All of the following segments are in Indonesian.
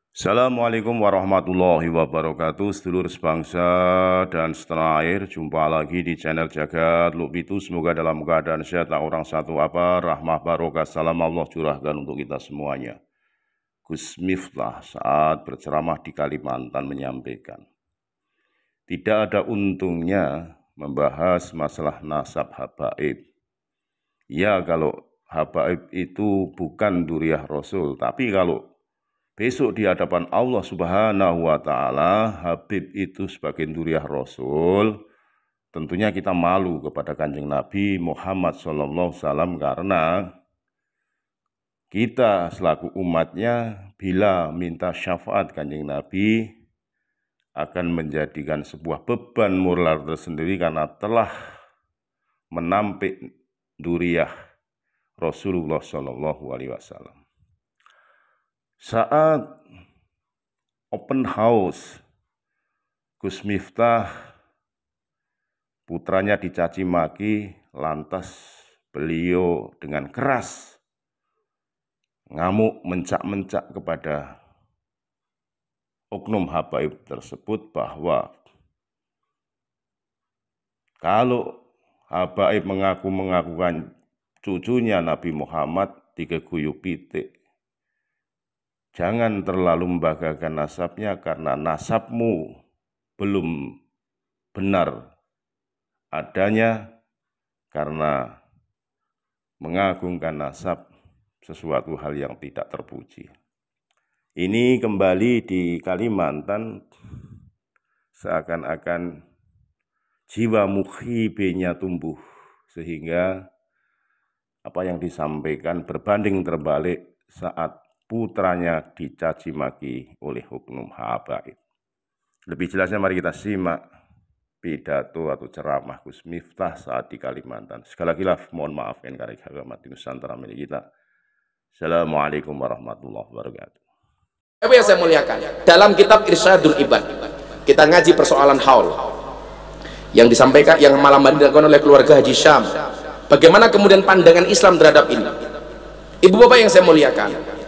Assalamualaikum warahmatullahi wabarakatuh. Sedulur sebangsa dan setanah air, jumpa lagi di channel Jagat Lukbitu. Semoga dalam keadaan sehat, tak orang satu apa, rahmah barokah, salam Allah curahkan untuk kita semuanya. Gus Miftah saat berceramah di Kalimantan menyampaikan, tidak ada untungnya membahas masalah nasab habaib. Ya, kalau habaib itu bukan duriah Rasul, tapi kalau besok di hadapan Allah Subhanahu wa Ta'ala, Habib itu sebagai duriah Rasul, tentunya kita malu kepada Kanjeng Nabi Muhammad SAW karena kita selaku umatnya bila minta syafaat Kanjeng Nabi akan menjadikan sebuah beban moral tersendiri karena telah menampik duriah Rasulullah SAW. Saat open house, Gus Miftah putranya dicaci maki, lantas beliau dengan keras ngamuk mencak-mencak kepada oknum habaib tersebut bahwa kalau habaib mengakukan cucunya Nabi Muhammad diguyub pitik, jangan terlalu membanggakan nasabnya karena nasabmu belum benar adanya, karena mengagungkan nasab sesuatu hal yang tidak terpuji. Ini kembali di Kalimantan, seakan-akan jiwa muhibnya tumbuh, sehingga apa yang disampaikan berbanding terbalik saat putranya dicaci maki oleh oknum habaib. Lebih jelasnya mari kita simak pidato atau ceramah Gus Miftah saat di Kalimantan. Sekali lagi mohon maaf NKRI Agama Nusantara milik kita. Assalamualaikum warahmatullahi wabarakatuh. Apa yang saya muliakan, dalam kitab Irsyadul Ibad kita ngaji persoalan haul yang disampaikan, yang malam hari dilakukan oleh keluarga Haji Syam. Bagaimana kemudian pandangan Islam terhadap ini? Ibu bapak yang saya muliakan,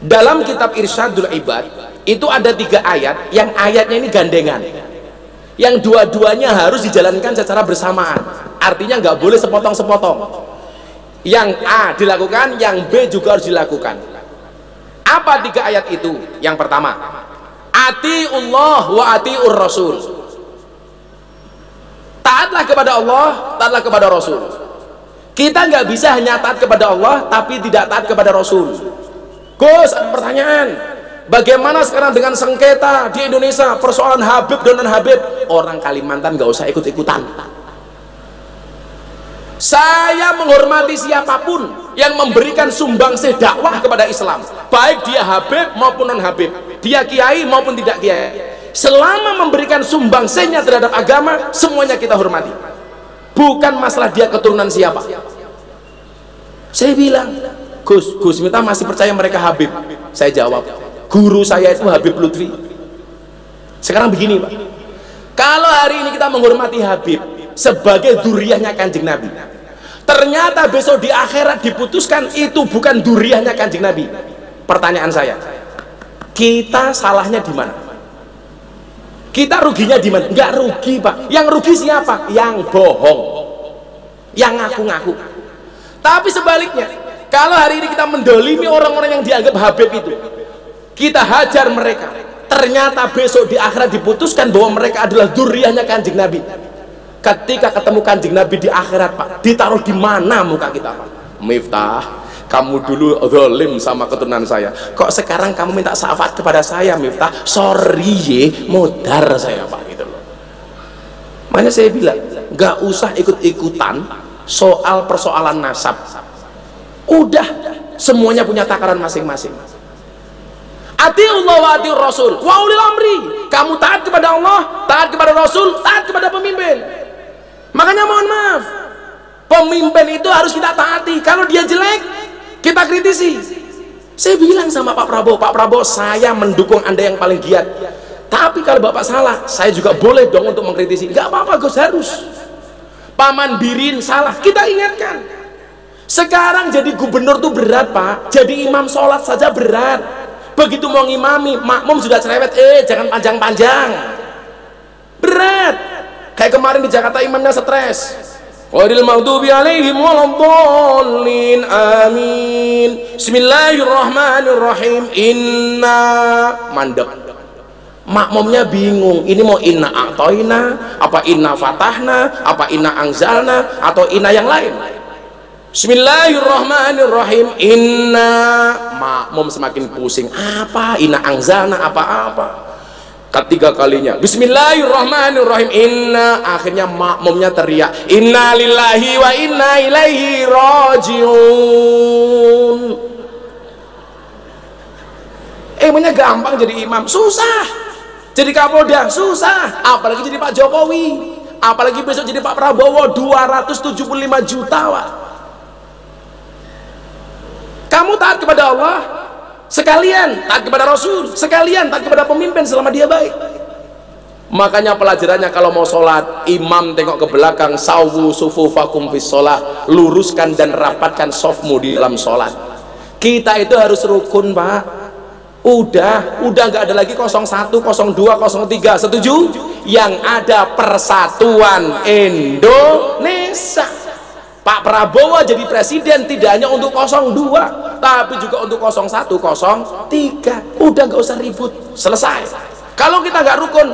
dalam kitab Irsyadul Ibad itu ada 3 ayat yang ayatnya ini gandengan, yang dua-duanya harus dijalankan secara bersamaan, artinya nggak boleh sepotong-sepotong. Yang A dilakukan, yang B juga harus dilakukan. Apa 3 ayat itu? Yang pertama, atiullah wa atiur rasul, taatlah kepada Allah, taatlah kepada Rasul. Kita nggak bisa hanya taat kepada Allah tapi tidak taat kepada Rasul. Gus, pertanyaan, bagaimana sekarang dengan sengketa di Indonesia, persoalan Habib dan non-Habib? Orang Kalimantan nggak usah ikut-ikutan. Saya menghormati siapapun yang memberikan sumbangsih dakwah kepada Islam, baik dia Habib maupun non-Habib, dia kiai maupun tidak kiai. Selama memberikan sumbangsihnya terhadap agama, semuanya kita hormati. Bukan masalah dia keturunan siapa. Saya bilang, Gus Miftah masih percaya mereka Habib? Saya jawab, guru saya itu Habib Lutfi. Sekarang begini Pak, kalau hari ini kita menghormati Habib sebagai duriahnya Kanjeng Nabi, ternyata besok di akhirat diputuskan itu bukan duriahnya Kanjeng Nabi. Pertanyaan saya, kita salahnya di mana? Kita ruginya di mana? Enggak rugi Pak. Yang rugi siapa? Yang bohong, yang ngaku-ngaku. Tapi sebaliknya, kalau hari ini kita mendolimi orang-orang yang dianggap Habib itu, kita hajar mereka, ternyata besok di akhirat diputuskan bahwa mereka adalah duriahnya Kanjeng Nabi. Ketika ketemu Kanjeng Nabi di akhirat Pak, ditaruh di mana muka kita Pak? Miftah, kamu dulu zalim sama keturunan saya, kok sekarang kamu minta syafaat kepada saya Miftah? Sorry ye, modar saya Pak, gitu loh. Makanya saya bilang, nggak usah ikut-ikutan soal persoalan nasab. Udah, semuanya punya takaran masing-masing. Atiullah wa atiur rasul wa ulil amri, kamu taat kepada Allah, taat kepada Rasul, taat kepada pemimpin. Makanya mohon maaf, pemimpin itu harus kita taati. Kalau dia jelek, kita kritisi. Saya bilang sama Pak Prabowo, saya mendukung Anda yang paling giat, tapi kalau Bapak salah, saya juga boleh dong untuk mengkritisi. Nggak apa-apa Gus, harus. Paman Birin salah, kita ingatkan. Sekarang jadi gubernur tuh berat Pak, jadi imam sholat saja berat. begitu mau ngimami makmum sudah cerewet, jangan panjang-panjang, berat. Kayak kemarin di Jakarta imamnya stres, ghairil maghdubi alaihim waladdallin, amin. Bismillahirrahmanirrahim, inna, mandek. Makmumnya bingung, ini mau inna a'toina, apa inna fatahna, apa inna anzalna, atau inna yang lain. Bismillahirrahmanirrahim, inna, makmum semakin pusing, apa inna anzalna, apa-apa. Ketiga kalinya Bismillahirrahmanirrahim, inna, akhirnya makmumnya teriak, inna lillahi wa inna ilaihi rajiun. Emangnya gampang jadi imam? Susah. Jadi Kapolda susah, apalagi jadi Pak Jokowi, apalagi besok jadi Pak Prabowo, 275 juta, Pak. Kamu taat kepada Allah sekalian taat kepada Rasul, sekalian taat kepada pemimpin selama dia baik. Makanya pelajarannya kalau mau sholat, imam tengok ke belakang, sawu sufufakum fis sholat, luruskan dan rapatkan sofmu di dalam sholat. Kita itu harus rukun, Pak. Udah nggak ada lagi 01, 02, 03, setuju? Yang ada persatuan Indonesia. Pak Prabowo jadi presiden tidak hanya untuk 02, tapi juga untuk 01, 03. Udah nggak usah ribut, selesai. Kalau kita nggak rukun,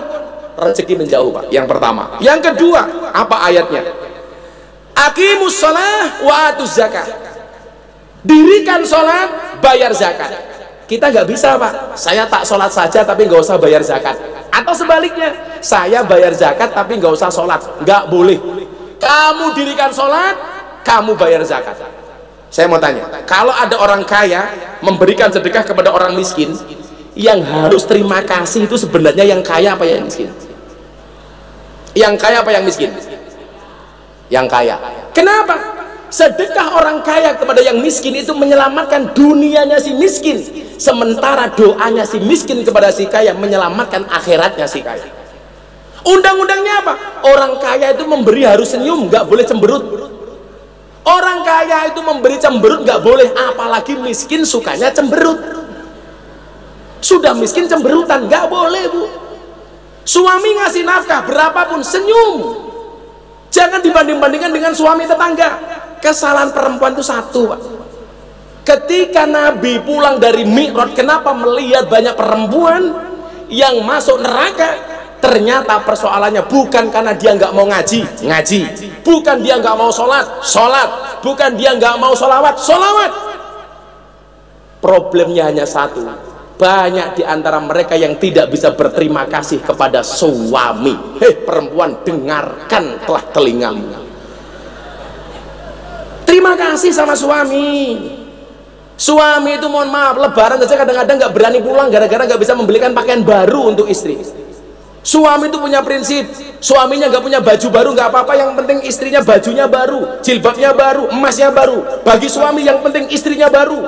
rezeki menjauh, Pak. Yang pertama. Yang kedua, apa ayatnya? Aqimus shalah wa atuz zakat. Dirikan sholat, bayar zakat. Kita nggak bisa, Pak, saya tak sholat saja tapi nggak usah bayar zakat, atau sebaliknya, saya bayar zakat tapi nggak usah sholat. Nggak boleh. Kamu dirikan sholat, kamu bayar zakat. Saya mau tanya, kalau ada orang kaya memberikan sedekah kepada orang miskin, yang harus terima kasih itu sebenarnya yang kaya apa yang miskin? Yang kaya apa yang miskin? Yang kaya. Kenapa? Sedekah orang kaya kepada yang miskin itu menyelamatkan dunianya si miskin, sementara doanya si miskin kepada si kaya menyelamatkan akhiratnya si kaya. Undang-undangnya apa? Orang kaya itu memberi harus senyum, nggak boleh cemberut. Orang kaya itu memberi cemberut nggak boleh, apalagi miskin sukanya cemberut. Sudah miskin cemberutan, nggak boleh, Bu. Suami ngasih nafkah berapapun senyum, jangan dibanding-bandingkan dengan suami tetangga. Kesalahan perempuan itu satu, Pak. Ketika Nabi pulang dari Mi'raj, kenapa melihat banyak perempuan yang masuk neraka? Ternyata persoalannya bukan karena dia nggak mau ngaji, bukan dia nggak mau sholat, bukan dia nggak mau sholawat. Problemnya hanya satu, banyak di antara mereka yang tidak bisa berterima kasih kepada suami. Perempuan, dengarkanlah telingamu, terima kasih sama suami. Suami itu mohon maaf, lebaran saja kadang-kadang nggak berani pulang gara-gara nggak bisa membelikan pakaian baru untuk istri. Suami itu punya prinsip, suaminya nggak punya baju baru nggak apa-apa, yang penting istrinya bajunya baru, jilbabnya baru, emasnya baru. Bagi suami yang penting istrinya baru.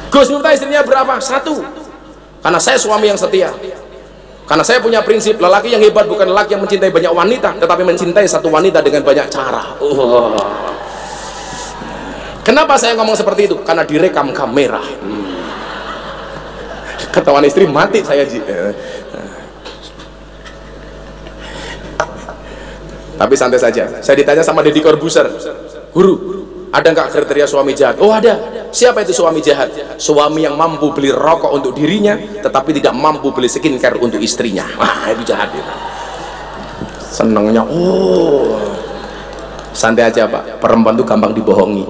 Gus Miftah istrinya berapa? 1. Karena saya suami yang setia. Karena saya punya prinsip, lelaki yang hebat bukan lelaki yang mencintai banyak wanita, tetapi mencintai satu wanita dengan banyak cara. Kenapa saya ngomong seperti itu? Karena direkam kamera. Ketahuan istri mati saya. Tapi santai saja. Saya ditanya sama Deddy Corbuzier, guru, ada nggak kriteria suami jahat? Oh ada. Siapa itu suami jahat? Suami yang mampu beli rokok untuk dirinya tetapi tidak mampu beli skincare untuk istrinya. Wah, itu jahat itu. Senengnya, santai aja, Pak, perempuan itu gampang dibohongi.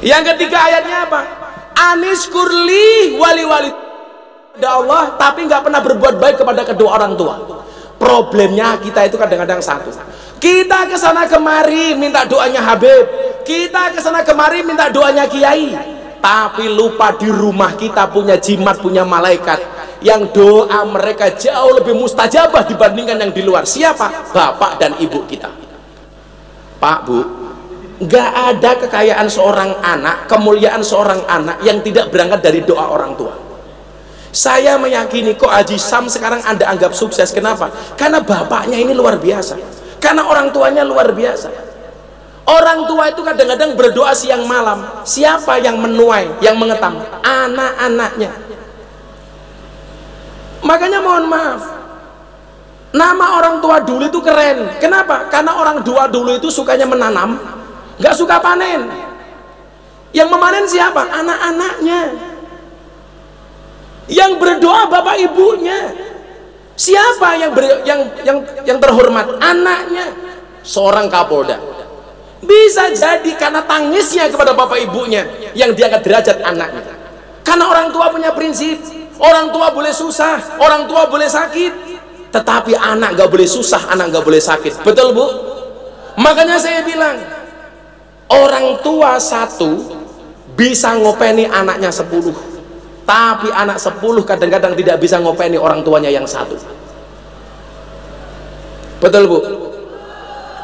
Yang ketiga ayatnya apa? Anis kurli wali Allah, tapi nggak pernah berbuat baik kepada kedua orang tua. Problemnya kita itu kadang-kadang satu, kita kesana kemari minta doanya Habib, kita kesana kemari minta doanya Kiai, tapi lupa di rumah kita punya jimat, punya malaikat yang doa mereka jauh lebih mustajabah dibandingkan yang di luar. Siapa? Bapak dan ibu kita. Pak, Bu, nggak ada kekayaan seorang anak, kemuliaan seorang anak yang tidak berangkat dari doa orang tua. Saya meyakini kok Haji Sam sekarang Anda anggap sukses. Kenapa? Karena bapaknya ini luar biasa. Karena orang tuanya luar biasa. Orang tua itu kadang-kadang berdoa siang malam. Siapa yang menuai, yang mengetam? Anak-anaknya. Makanya mohon maaf, nama orang tua dulu itu keren. Kenapa? Karena orang tua dulu itu sukanya menanam, nggak suka panen. Yang memanen siapa? Anak-anaknya. Yang berdoa bapak ibunya. Siapa yang terhormat? Anaknya. Seorang Kapolda. Bisa jadi karena tangisnya kepada bapak ibunya yang diangkat derajat anaknya. Karena orang tua punya prinsip, orang tua boleh susah, orang tua boleh sakit, tetapi anak gak boleh susah, anak gak boleh sakit. Betul Bu? Makanya saya bilang, orang tua satu bisa ngopeni anaknya 10, tapi anak 10 kadang-kadang tidak bisa ngopeni orang tuanya yang satu. Betul Bu?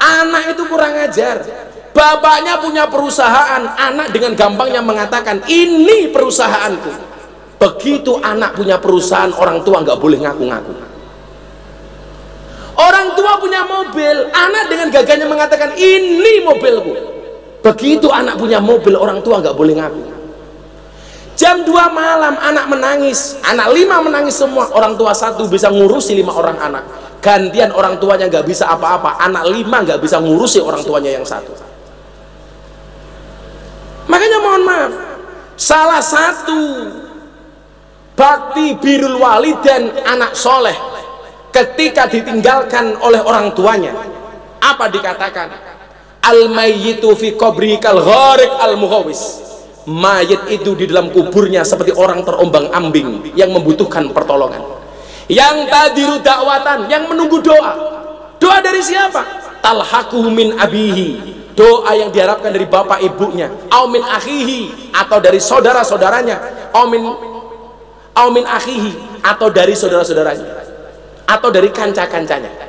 Anak itu kurang ajar. Bapaknya punya perusahaan, anak dengan gampangnya mengatakan ini perusahaanku. Begitu anak punya perusahaan, orang tua nggak boleh ngaku-ngaku. Orang tua punya mobil, anak dengan gagahnya mengatakan ini mobilku. Begitu anak punya mobil, orang tua nggak boleh ngaku. Jam 2 malam anak menangis, anak 5 menangis semua, orang tua 1 bisa ngurusi 5 orang anak. Gantian orang tuanya nggak bisa apa-apa, anak 5 nggak bisa ngurusi orang tuanya yang 1. Makanya mohon maaf, salah satu bakti birrul walidain anak soleh ketika ditinggalkan oleh orang tuanya, apa dikatakan? Al mayyitu fi qabri kal gharik al mughawis. Mayit itu di dalam kuburnya seperti orang terombang-ambing yang membutuhkan pertolongan. Yang tadiru dakwatan, yang menunggu doa. Doa dari siapa? Talhaquhu min abihi. Doa yang diharapkan dari bapak ibunya, au min akhihi, atau dari saudara-saudaranya, au min akhihi, atau dari saudara-saudaranya, atau dari kanca-kancanya.